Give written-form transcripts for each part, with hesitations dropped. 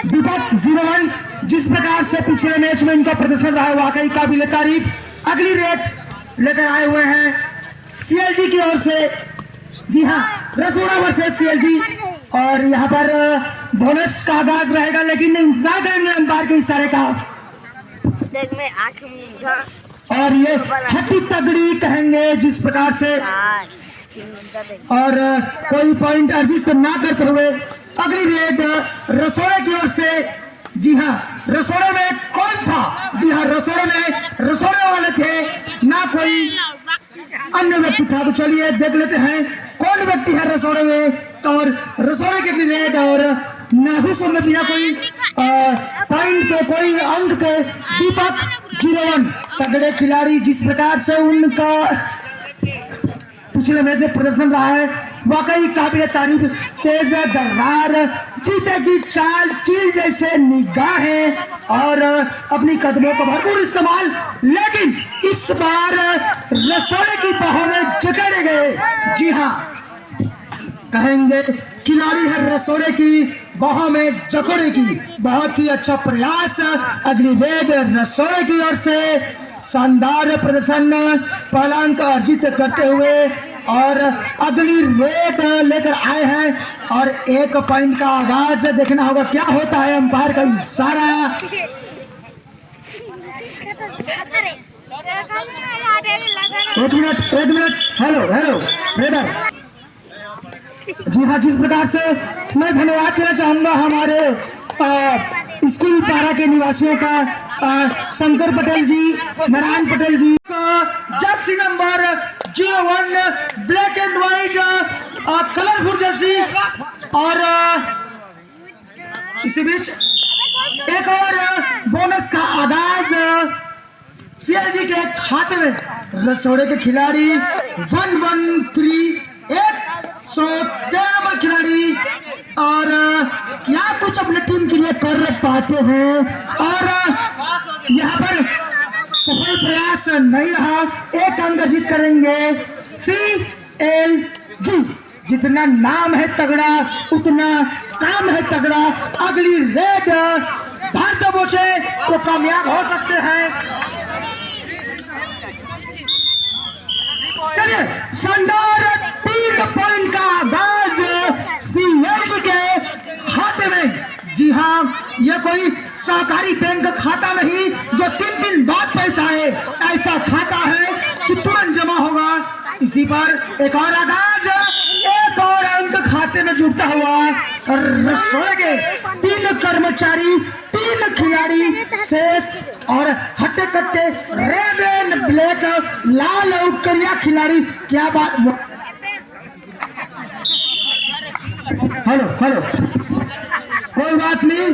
दीपक 01 जिस प्रकार से पिछले मैच में इनका प्रदर्शन रहा है वाकई काबिल तारीफ। अगली रेट लेकर आए हुए हैं सीएलजी की ओर से। जी हाँ, रसोड़ा वर्सेस सीएलजी और यहाँ पर बोनस का आगाज रहेगा, लेकिन इंतजार करेंगे अंपायर के इशारे का। और ये हट्टी तगड़ी कहेंगे जिस प्रकार से, और कोई पॉइंट अर्जित ना करते हुए अगली रेड रसोड़े की ओर से। जी हाँ, रसोड़े में कौन था? जी हाँ, रसोड़े में रसोड़े वाले थे, ना कोई अन्य व्यक्ति था। तो चलिए देख लेते हैं कौन व्यक्ति है रसोड़े में। और रसोड़े की अगली रेड और नाखुशों में बिना कोई पॉइंट के, कोई अंक के दीपक 01 तगड़े खिलाड़ी जिस प्रकार से उनका पिछले मैच में प्रदर्शन रहा है वाकई काबिल तारीफ। तेज दर्रार, चीते की चाल, चील जैसे निगाहें और अपनी कदमों का भरपूर इस्तेमाल, लेकिन इस बार रसोड़े की बाहों में जकड़े गए। जी हाँ, कहेंगे खिलाड़ी है रसोड़े की बाहों में जकड़े की। बहुत ही अच्छा प्रयास अगली रेड रसोड़े की ओर से। शानदार प्रदर्शन, पहला अंक अर्जित करते हुए और अगली रेड लेकर आए हैं। और एक पॉइंट का आगाज देखना होगा क्या होता है। अंपायर का इशारा। एक मिनट, हेलो रेडर। जी हाँ, जिस प्रकार से मैं धन्यवाद देना चाहूंगा हमारे स्कूल पारा के निवासियों का, शंकर पटेल जी, नारायण पटेल जी का Jersey number 01 black and white colourful Jersey. और इसी बीच एक और बोनस का आगाज सीएलजी के खाते में। रसोड़े के खिलाड़ी 113 113 नंबर खिलाड़ी, और क्या कुछ अपने टीम के लिए कर पाते हैं। और यहाँ पर सफल प्रयास नहीं रहा, एक अंक अर्जित करेंगे सीएलजी। जितना नाम है तगड़ा उतना काम है तगड़ा। अगली रेड भारत पहुंचे तो कामयाब हो सकते हैं। चलिए, शानदार 3 पॉइंट का आगाज सीएलजी के खाते में। जी हाँ, यह कोई सहकारी बैंक का खाता नहीं जो 3 दिन बाद पैसा आए, ऐसा खाता है कि तुरंत जमा होगा। इसी पर एक और आगाज, एक और अंक खाते में जुड़ता हुआ। रसोड़े के 3 कर्मचारी, 3 खिलाड़ी शेष और हट्टे कट्टे रेड एंड ब्लैक, लाल और करिया खिलाड़ी। क्या बात। हेलो, कोई बात नहीं।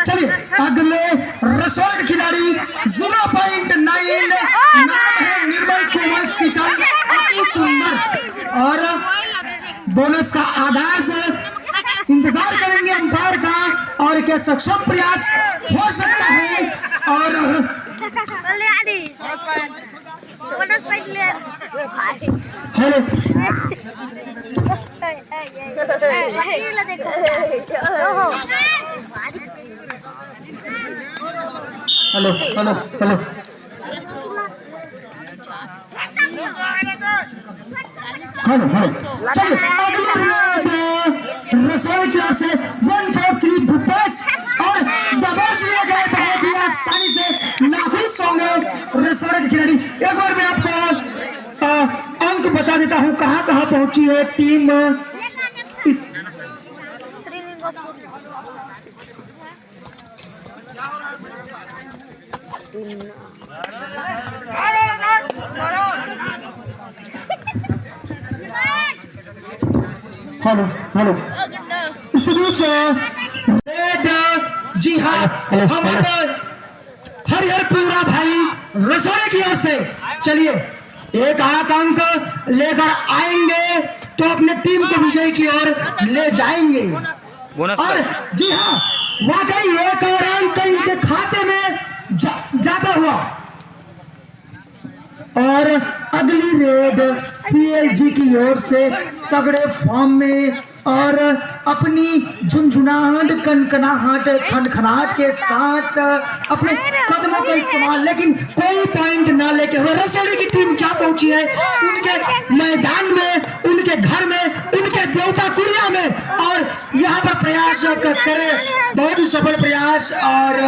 चलिए, अगले रसोड़ खिलाड़ी 0.9 नाम है निर्मल कोमल शीतल, अति सुंदर। और बोनस का आगाज इंतजार करेंगे अंपायर का, और क्या सक्षम प्रयास हो सकता है। और हेलो, चलिए अगली रसोई की ओर से 143 भूपेश और दबोच लिए गए बहुत ही आसानी से। नाखुश होंगे रसोई के खिलाड़ी। एक बार मैं आपको अंक बता देता हूँ कहाँ पहुंची है टीम। इस हेलो, इस बीच रेड, जी हाँ, हमारे हरिहरपुरा भाई रसोड़े की ओर से। चलिए, एक आठ अंक लेकर आएंगे तो अपने टीम को विजय की ओर ले जाएंगे। और जी हाँ, वाकई एक और अंक इनके खाते में जाता हुआ। और अगली रेड सीएलजी की ओर से तगड़े फॉर्म में और अपनी झुनझुनाहट, कनकनाहट, खनखनाहट के साथ अपने कदमों का इस्तेमाल, लेकिन कोई पॉइंट ना लेके हुए रसोड़ी की टीम क्या पहुंची है उनके मैदान में, उनके घर में, उनके देवता कुरिया में, और यहाँ पर प्रयास करे, बहुत ही सफल प्रयास, और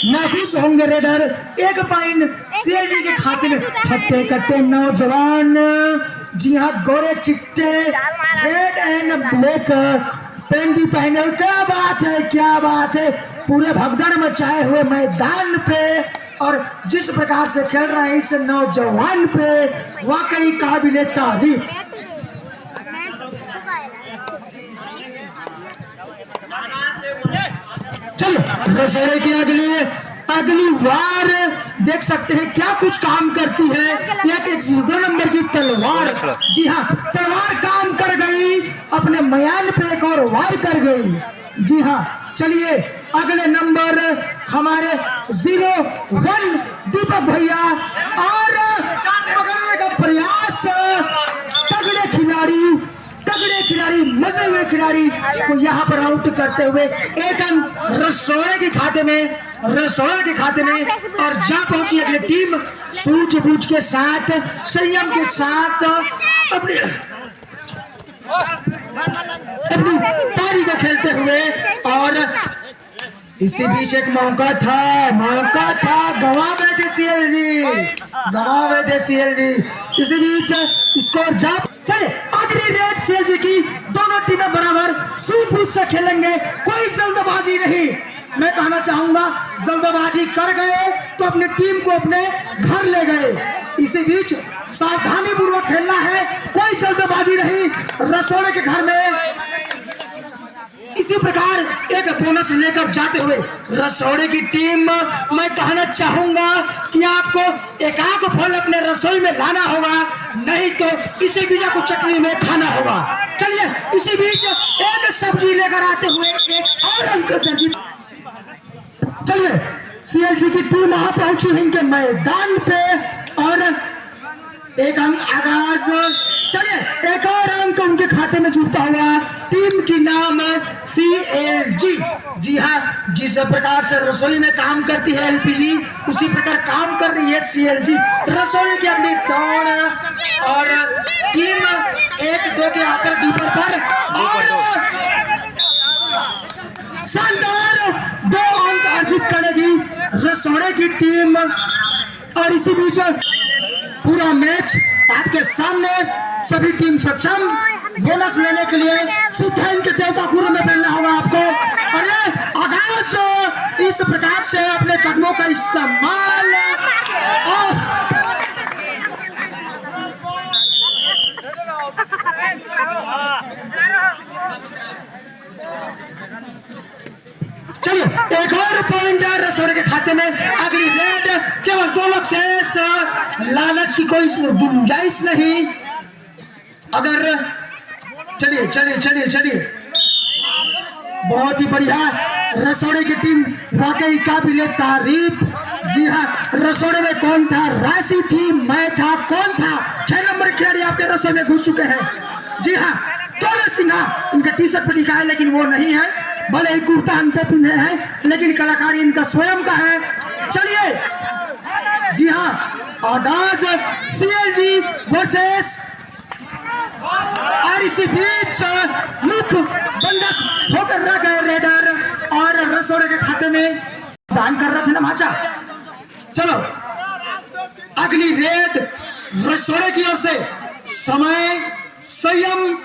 नाखुश होंगे रेडर। एक पॉइंट सीएलजी के खाते में। खट्टे कट्टे नौजवान, जी हाँ, गोरे चिट्टे, रेड एंड ब्लैक पेंटी पहने हुए, क्या बात है, क्या बात है, पूरे भगदड़ मचाए हुए मैदान पे, और जिस प्रकार से खेल रहे हैं इस नौजवान पे, वाकई काबिले तारीफ। चलिए रसोड़े की अगली वार देख सकते हैं क्या कुछ काम करती है। एक 2 नंबर की तलवार, जी हाँ, तलवार काम कर गई, अपने मयान पे एक और वार कर गई। जी हाँ, चलिए अगले नंबर हमारे 01 दीपक भैया, और पकड़ने का प्रयास, तगड़े खिलाड़ी, मजे हुए खिलाड़ी को यहाँ पर आउट करते हुए एक अंक रसोड़े के खाते में, और जा पहुंची अगली टीम सूझबूझ के साथ, संयम के साथ अपनी पारी को खेलते हुए। और इसी बीच एक मौका था, गवा बैठे सीएलजी। इसी बीच स्कोर जा, चलिए अगली रेड सीएलजी की, दोनों टीमें बराबर सूझबूझ से खेलेंगे, कोई जल्दबाजी नहीं। मैं कहना चाहूंगा जल्दबाजी कर गए तो अपनी टीम को अपने घर ले गए। इसी बीच सावधानी पूर्वक खेलना है, कोई जल्दबाजी नहीं रसोड़े के घर में। इसी प्रकार एक बोनस लेकर जाते हुए रसोड़े की टीम, मैं कहना चाहूंगा कि आपको एकाक फल अपने रसोई में लाना होगा, नहीं तो इसी बीच आपको चटनी में खाना होगा। चलिए इसी बीच एक सब्जी लेकर आते हुए एक और अंक दर्ज। चलिए सीएलजी की टीम वहां पहुंची है इनके मैदान पे, और एक अंक आगाज। चलिए एक और अंक उनके खाते में जुड़ता हुआ टीम की नाम सीएलजी। जी हाँ, जिस प्रकार से रसोई में काम करती है एलपीजी, उसी प्रकार काम कर रही है सीएलजी। रसोई की अपनी दौड़, और टीम 1-2 के आकर दीपर पर, और शानदार 2 अंक अर्जित करेगी रसोड़े की टीम। और इसी बीच पूरा मैच आपके सामने, सभी टीम सक्षम, बोनस लेने के लिए सीधा इनके देवता कुरु में मिलना होगा आपको। अरे आकाश इस प्रकार से अपने कदमों का इस्तेमाल, और चलिए एक और पॉइंट है रसोड़े के खाते में। अगली रेड केवल 2 लोग शेष, लालच की कोई गुंजाइश नहीं। अगर चलिए बहुत ही बढ़िया रसोड़े की टीम, वाकई काबिले तारीफ। जी हाँ, रसोड़े में कौन था, राशि थी, मैं था, कौन था, 6 नंबर खिलाड़ी आपके रसोई में घुस चुके हैं। जी हाँ, तोरे सिन्हा उनका टी शर्ट पर लिखा है, लेकिन वो नहीं है, भले ही कुर्ता हम पे पिने हैं, लेकिन कलाकारी इनका स्वयं का है। चलिए जी हाँ, आगाज सीएलजी वर्सेस, और इसी बीच मुख्य बंधक होकर रह गए रेडर, और रसोड़े के खाते में दान कर रहे थे ना माचा। चलो अगली रेड रसोड़े की ओर से, समय, संयम,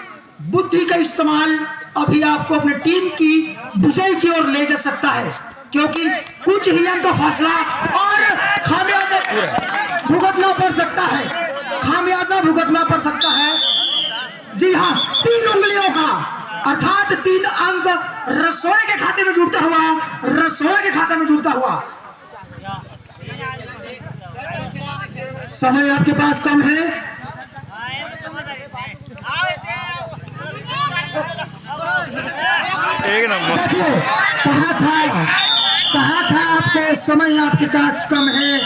बुद्धि का इस्तेमाल अभी आपको अपनी टीम की विजय की ओर ले जा सकता है, क्योंकि कुछ ही अंक फासला और खामियाजा भुगतना पड़ सकता है, जी हाँ, 3 उंगलियों का, अर्थात 3 अंक रसोई के खाते में जुड़ता हुआ। समय आपके पास कम है, एक नंबर। देखिए कहा था आपको समय आपके पास कम है।